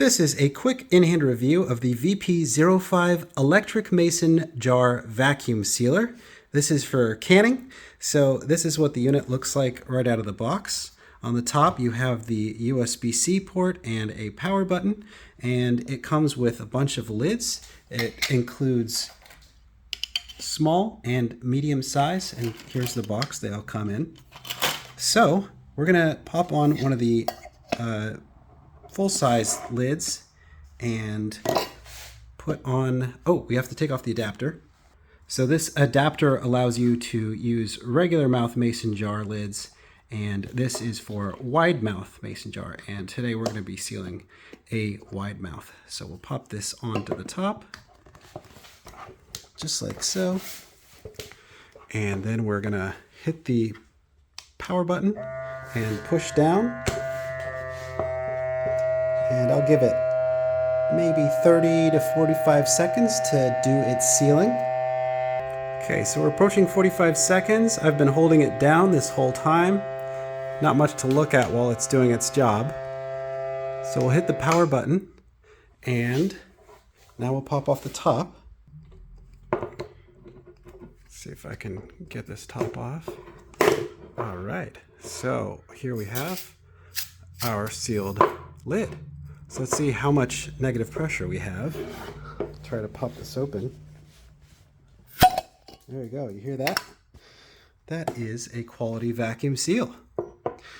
This is a quick in-hand review of the VP05 Electric Mason Jar Vacuum Sealer. This is for canning, so this is what the unit looks like right out of the box. On the top you have the USB-C port and a power button, and it comes with a bunch of lids. It includes small and medium size, and here's the box they all come in. So we're gonna pop on one of the full-size lids and put on, we have to take off the adapter. So this adapter allows you to use regular mouth mason jar lids, and this is for wide mouth mason jar, and today we're going to be sealing a wide mouth. So we'll pop this onto the top just like so, and then we're going to hit the power button and push down, and I'll give it maybe 30 to 45 seconds to do its sealing. Okay, so we're approaching 45 seconds. I've been holding it down this whole time. Not much to look at while it's doing its job. So we'll hit the power button, and now we'll pop off the top. Let's see if I can get this top off. All right, so here we have our sealed lid. So let's see how much negative pressure we have. Try to pop this open. There we go, you hear that? That is a quality vacuum seal.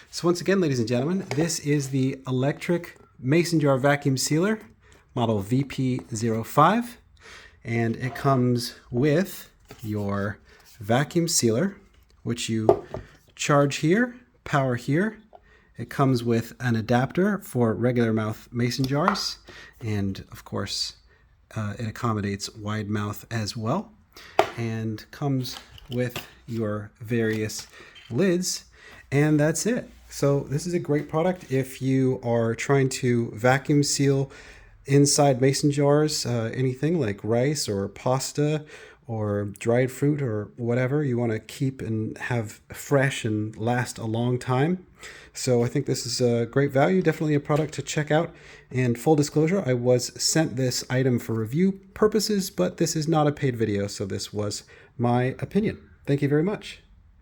So once again, ladies and gentlemen, this is the electric mason jar vacuum sealer, model VP05, and it comes with your vacuum sealer, which you charge here, power here. It comes with an adapter for regular mouth mason jars, and of course it accommodates wide mouth as well, and comes with your various lids, and that's it. So this is a great product if you are trying to vacuum seal inside mason jars, anything like rice or pasta or dried fruit or whatever you want to keep and have fresh and last a long time. So I think this is a great value, definitely a product to check out. And full disclosure, I was sent this item for review purposes, but this is not a paid video, so this was my opinion. Thank you very much.